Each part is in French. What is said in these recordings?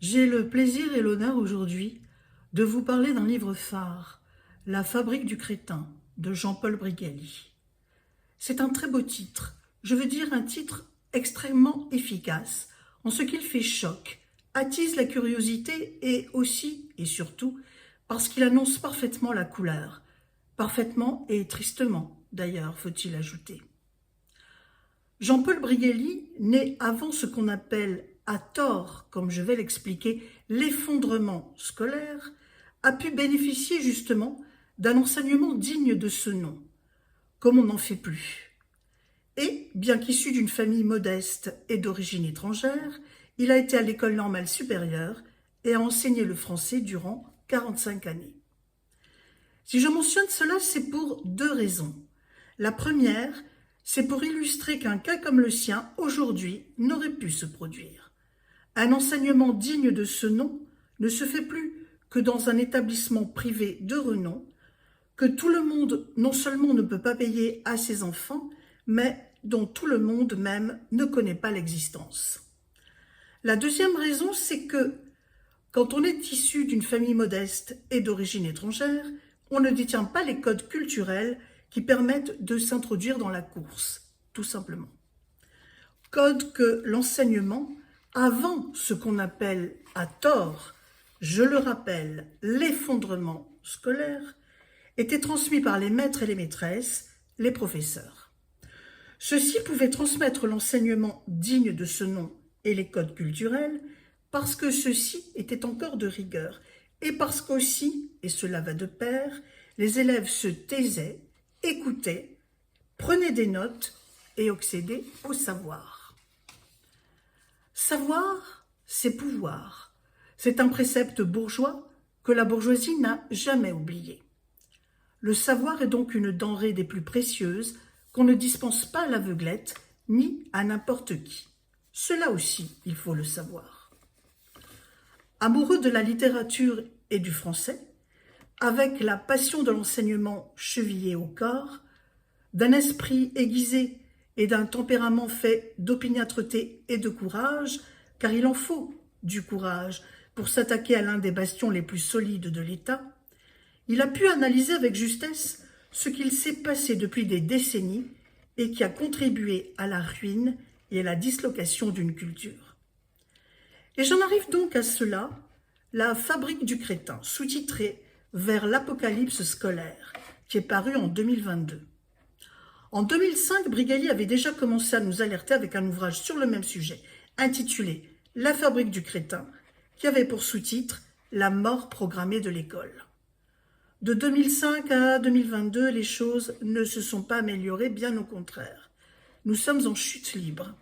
J'ai le plaisir et l'honneur aujourd'hui de vous parler d'un livre phare, La fabrique du crétin, de Jean-Paul Brigalli. C'est un très beau titre, je veux dire un titre extrêmement efficace, en ce qu'il fait choc, attise la curiosité et aussi, et surtout, parce qu'il annonce parfaitement la couleur. Parfaitement et tristement, d'ailleurs, faut-il ajouter. Jean-Paul Brigalli, né avant ce qu'on appelle, à tort, comme je vais l'expliquer, l'effondrement scolaire, a pu bénéficier justement d'un enseignement digne de ce nom, comme on n'en fait plus. Et, bien qu'issu d'une famille modeste et d'origine étrangère, il a été à l'école normale supérieure et a enseigné le français durant 45 années. Si je mentionne cela, c'est pour deux raisons. La première, c'est pour illustrer qu'un cas comme le sien, aujourd'hui, n'aurait pu se produire. Un enseignement digne de ce nom ne se fait plus que dans un établissement privé de renom, que tout le monde non seulement ne peut pas payer à ses enfants, mais dont tout le monde même ne connaît pas l'existence. La deuxième raison, c'est que, quand on est issu d'une famille modeste et d'origine étrangère, on ne détient pas les codes culturels qui permettent de s'introduire dans la course, tout simplement. Codes que l'enseignement, avant ce qu'on appelle à tort, je le rappelle, l'effondrement scolaire, était transmis par les maîtres et les maîtresses, les professeurs. Ceux-ci pouvaient transmettre l'enseignement digne de ce nom et les codes culturels parce que ceux-ci étaient encore de rigueur et parce qu'aussi, et cela va de pair, les élèves se taisaient, écoutaient, prenaient des notes et accédaient au savoir. Savoir, c'est pouvoir. C'est un précepte bourgeois que la bourgeoisie n'a jamais oublié. Le savoir est donc une denrée des plus précieuses qu'on ne dispense pas à l'aveuglette ni à n'importe qui. Cela aussi, il faut le savoir. Amoureux de la littérature et du français, avec la passion de l'enseignement chevillée au corps, d'un esprit aiguisé et d'un tempérament fait d'opiniâtreté et de courage, car il en faut du courage pour s'attaquer à l'un des bastions les plus solides de l'État, il a pu analyser avec justesse ce qu'il s'est passé depuis des décennies et qui a contribué à la ruine et à la dislocation d'une culture. Et j'en arrive donc à cela, La fabrique du crétin, sous-titré Vers l'apocalypse scolaire, qui est paru en 2022. En 2005, Brigalli avait déjà commencé à nous alerter avec un ouvrage sur le même sujet, intitulé La fabrique du crétin, qui avait pour sous-titre La mort programmée de l'école. De 2005 à 2022, les choses ne se sont pas améliorées, bien au contraire. Nous sommes en chute libre.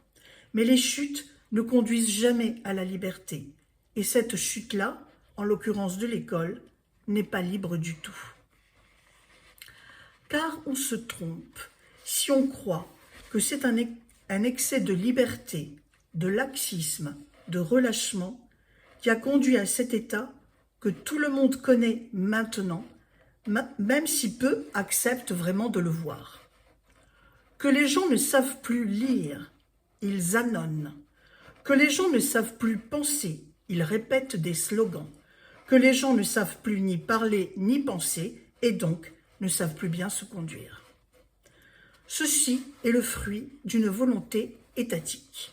Mais les chutes ne conduisent jamais à la liberté. Et cette chute-là, en l'occurrence de l'école, n'est pas libre du tout. Car on se trompe si on croit que c'est un excès de liberté, de laxisme, de relâchement qui a conduit à cet état que tout le monde connaît maintenant, même si peu acceptent vraiment de le voir. Que les gens ne savent plus lire, ils annonnent. Que les gens ne savent plus penser, ils répètent des slogans. Que les gens ne savent plus ni parler ni penser, et donc ne savent plus bien se conduire. Ceci est le fruit d'une volonté étatique.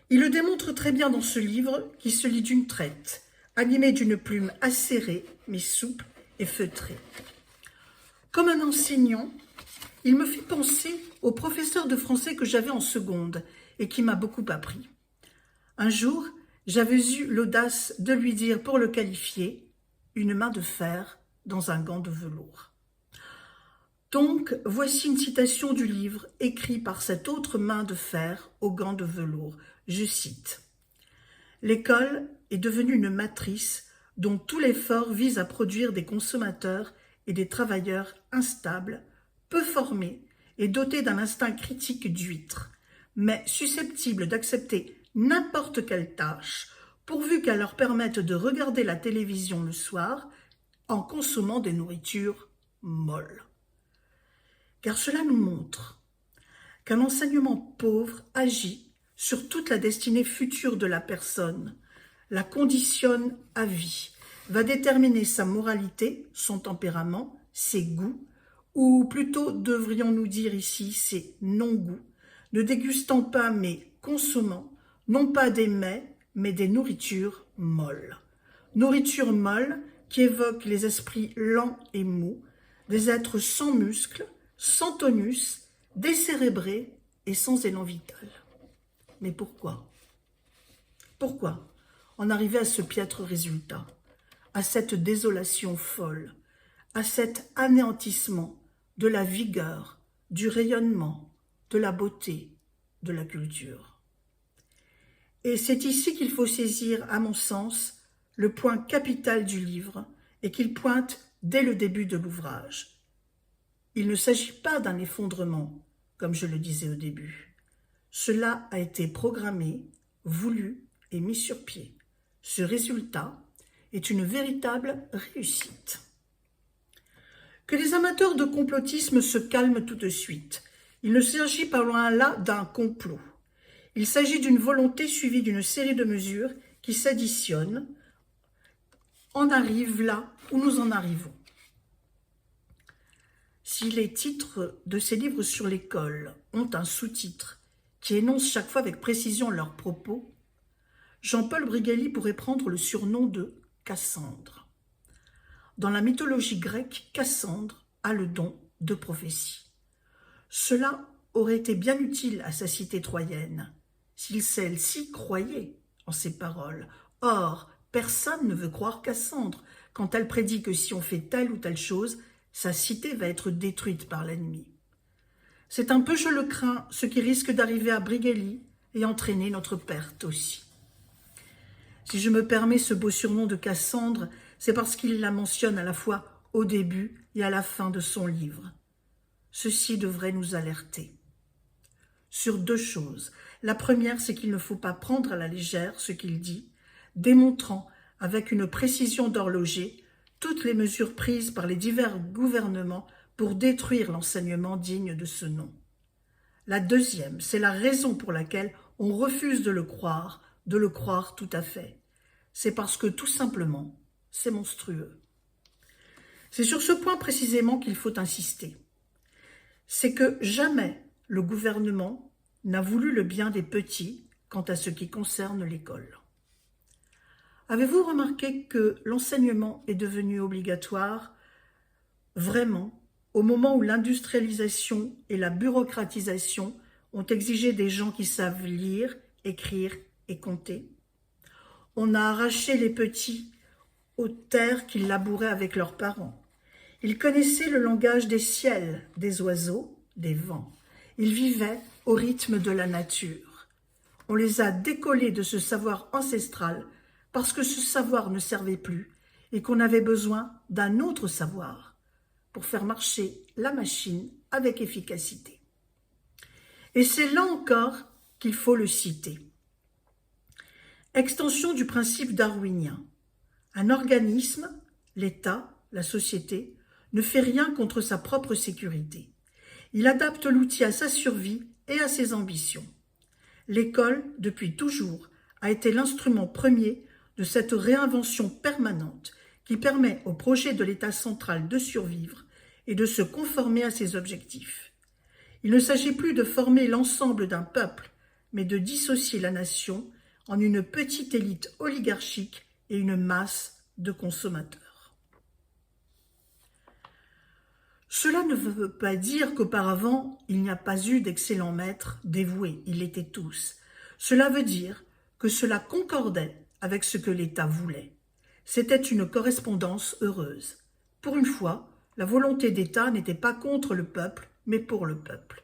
Il le démontre très bien dans ce livre qui se lit d'une traite, animé d'une plume acérée, mais souple et feutrée. Comme un enseignant, il me fit penser au professeur de français que j'avais en seconde et qui m'a beaucoup appris. Un jour, j'avais eu l'audace de lui dire, pour le qualifier, une main de fer dans un gant de velours. Donc, voici une citation du livre écrit par cette autre main de fer au gant de velours. Je cite : « L'école est devenue une matrice dont tout l'effort vise à produire des consommateurs et des travailleurs instables, peu formés et dotés d'un instinct critique d'huître, mais susceptibles d'accepter n'importe quelle tâche, pourvu qu'elle leur permette de regarder la télévision le soir en consommant des nourritures molles. » Car cela nous montre qu'un enseignement pauvre agit sur toute la destinée future de la personne, la conditionne à vie, va déterminer sa moralité, son tempérament, ses goûts, ou plutôt devrions-nous dire ici ses non-goûts, ne dégustant pas mais consommant, non pas des mets, mais des nourritures molles. Nourriture molle qui évoque les esprits lents et mous, des êtres sans muscles, sans tonus, décérébrés et sans élan vital. Mais pourquoi? Pourquoi en arriver à ce piètre résultat, à cette désolation folle, à cet anéantissement de la vigueur, du rayonnement, de la beauté, de la culture? Et c'est ici qu'il faut saisir, à mon sens, le point capital du livre et qu'il pointe dès le début de l'ouvrage. Il ne s'agit pas d'un effondrement, comme je le disais au début. Cela a été programmé, voulu et mis sur pied. Ce résultat est une véritable réussite. Que les amateurs de complotisme se calment tout de suite. Il ne s'agit pas loin là d'un complot. Il s'agit d'une volonté suivie d'une série de mesures qui s'additionnent. On arrive là où nous en arrivons. Si les titres de ces livres sur l'école ont un sous-titre qui énonce chaque fois avec précision leurs propos, Jean-Paul Brigelli pourrait prendre le surnom de Cassandre. Dans la mythologie grecque, Cassandre a le don de prophétie. Cela aurait été bien utile à sa cité troyenne, si celle-ci croyait en ses paroles. Or, personne ne veut croire Cassandre quand elle prédit que si on fait telle ou telle chose, sa cité va être détruite par l'ennemi. C'est un peu, je le crains, ce qui risque d'arriver à Brigelli et entraîner notre perte aussi. Si je me permets ce beau surnom de Cassandre, c'est parce qu'il la mentionne à la fois au début et à la fin de son livre. Ceci devrait nous alerter sur deux choses. La première, c'est qu'il ne faut pas prendre à la légère ce qu'il dit, démontrant avec une précision d'horloger toutes les mesures prises par les divers gouvernements pour détruire l'enseignement digne de ce nom. La deuxième, c'est la raison pour laquelle on refuse de le croire tout à fait. C'est parce que tout simplement, c'est monstrueux. C'est sur ce point précisément qu'il faut insister. C'est que jamais le gouvernement n'a voulu le bien des petits quant à ce qui concerne l'école. Avez-vous remarqué que l'enseignement est devenu obligatoire vraiment au moment où l'industrialisation et la bureaucratisation ont exigé des gens qui savent lire, écrire et compter? On a arraché les petits aux terres qu'ils labouraient avec leurs parents. Ils connaissaient le langage des ciels, des oiseaux, des vents. Ils vivaient au rythme de la nature. On les a décollés de ce savoir ancestral parce que ce savoir ne servait plus et qu'on avait besoin d'un autre savoir pour faire marcher la machine avec efficacité. Et c'est là encore qu'il faut le citer. Extension du principe darwinien. Un organisme, l'État, la société, ne fait rien contre sa propre sécurité. Il adapte l'outil à sa survie et à ses ambitions. L'école, depuis toujours, a été l'instrument premier de cette réinvention permanente qui permet au projet de l'État central de survivre et de se conformer à ses objectifs. Il ne s'agit plus de former l'ensemble d'un peuple, mais de dissocier la nation en une petite élite oligarchique et une masse de consommateurs. Cela ne veut pas dire qu'auparavant, il n'y a pas eu d'excellents maîtres dévoués, ils l'étaient tous. Cela veut dire que cela concordait avec ce que l'État voulait. C'était une correspondance heureuse. Pour une fois, la volonté d'État n'était pas contre le peuple, mais pour le peuple.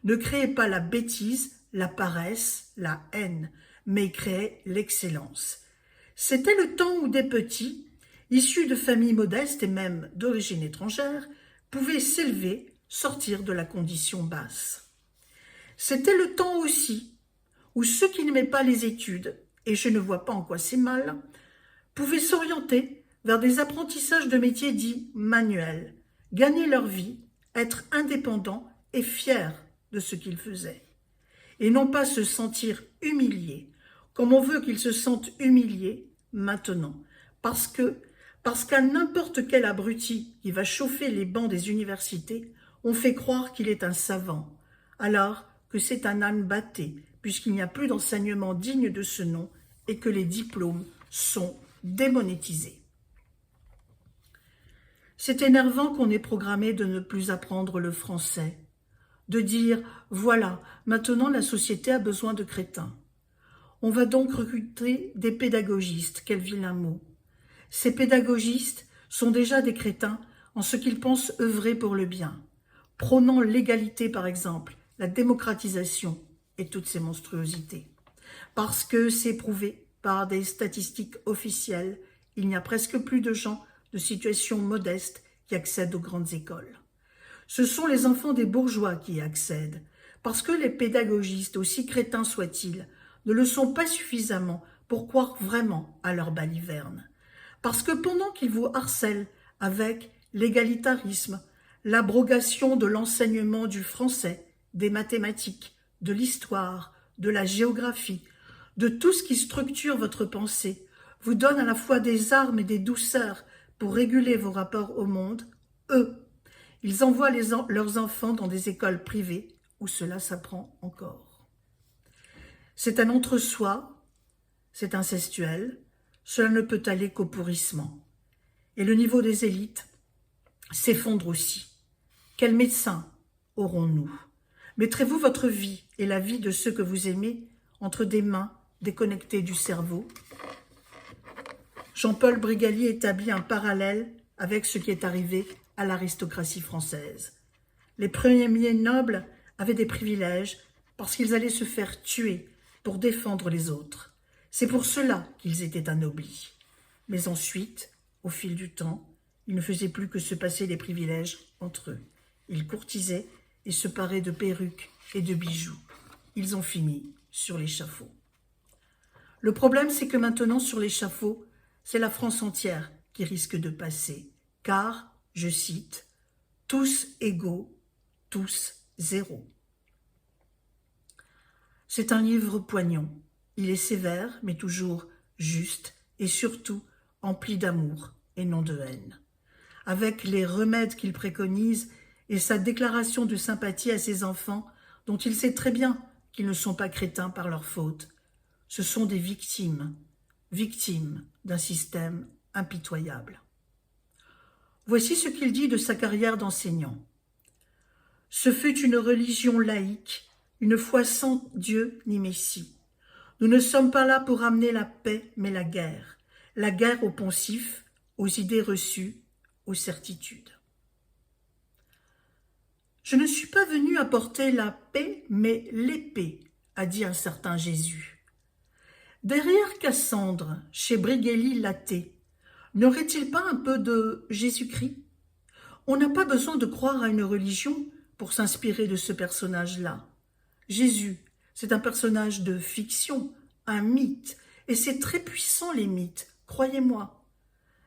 Ne créez pas la bêtise, la paresse, la haine, mais créez l'excellence. C'était le temps où des petits, issus de familles modestes et même d'origine étrangère, pouvaient s'élever, sortir de la condition basse. C'était le temps aussi où ceux qui n'aimaient pas les études, et je ne vois pas en quoi c'est mal, pouvaient s'orienter vers des apprentissages de métiers dits manuels, gagner leur vie, être indépendants et fiers de ce qu'ils faisaient, et non pas se sentir humiliés, comme on veut qu'ils se sentent humiliés maintenant. Parce qu'à n'importe quel abruti qui va chauffer les bancs des universités, on fait croire qu'il est un savant, alors que c'est un âne batté, puisqu'il n'y a plus d'enseignement digne de ce nom et que les diplômes sont démonétisés. C'est énervant qu'on ait programmé de ne plus apprendre le français, de dire « voilà, maintenant la société a besoin de crétins ». On va donc recruter des pédagogistes, quel vilain mot. Ces pédagogistes sont déjà des crétins en ce qu'ils pensent œuvrer pour le bien, prônant l'égalité par exemple, la démocratisation et toutes ces monstruosités. Parce que c'est prouvé par des statistiques officielles, il n'y a presque plus de gens de situation modeste qui accèdent aux grandes écoles. Ce sont les enfants des bourgeois qui y accèdent, parce que les pédagogistes, aussi crétins soient-ils, ne le sont pas suffisamment pour croire vraiment à leur baliverne. Parce que pendant qu'ils vous harcèlent avec l'égalitarisme, l'abrogation de l'enseignement du français, des mathématiques, de l'histoire, de la géographie, de tout ce qui structure votre pensée, vous donne à la fois des armes et des douceurs pour réguler vos rapports au monde, eux, ils envoient leurs enfants dans des écoles privées où cela s'apprend encore. C'est un entre-soi, c'est incestuel, cela ne peut aller qu'au pourrissement. Et le niveau des élites s'effondre aussi. Quels médecins aurons-nous? Mettrez-vous votre vie et la vie de ceux que vous aimez entre des mains déconnectées du cerveau? Jean-Paul Brigaly établit un parallèle avec ce qui est arrivé à l'aristocratie française. Les premiers nobles avaient des privilèges parce qu'ils allaient se faire tuer pour défendre les autres. C'est pour cela qu'ils étaient anoblis. Mais ensuite, au fil du temps, ils ne faisaient plus que se passer des privilèges entre eux. Ils courtisaient et se paraient de perruques et de bijoux. Ils ont fini sur l'échafaud. Le problème, c'est que maintenant, sur l'échafaud, c'est la France entière qui risque de passer. Car, je cite, « tous égaux, tous zéro ». C'est un livre poignant. Il est sévère, mais toujours juste, et surtout empli d'amour et non de haine. Avec les remèdes qu'il préconise et sa déclaration de sympathie à ses enfants, dont il sait très bien qu'ils ne sont pas crétins par leur faute. Ce sont des victimes d'un système impitoyable. Voici ce qu'il dit de sa carrière d'enseignant. « Ce fut une religion laïque, une foi sans Dieu ni Messie. Nous ne sommes pas là pour amener la paix, mais la guerre aux poncifs, aux idées reçues, aux certitudes. Je ne suis pas venu apporter la paix, mais l'épée, a dit un certain Jésus. Derrière Cassandre, chez Brighelli l'athée, n'aurait-il pas un peu de Jésus-Christ? On n'a pas besoin de croire à une religion pour s'inspirer de ce personnage-là. Jésus, c'est un personnage de fiction, un mythe, et c'est très puissant les mythes, croyez-moi.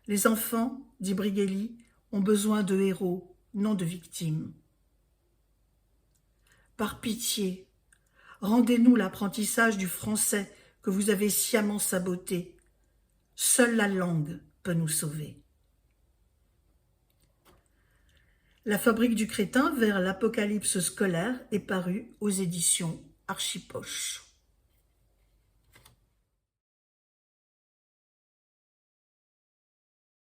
Les enfants, dit Brighelli, ont besoin de héros, non de victimes. Par pitié, rendez-nous l'apprentissage du français que vous avez sciemment saboté. Seule la langue peut nous sauver. La fabrique du crétin vers l'apocalypse scolaire est parue aux éditions Archipoche.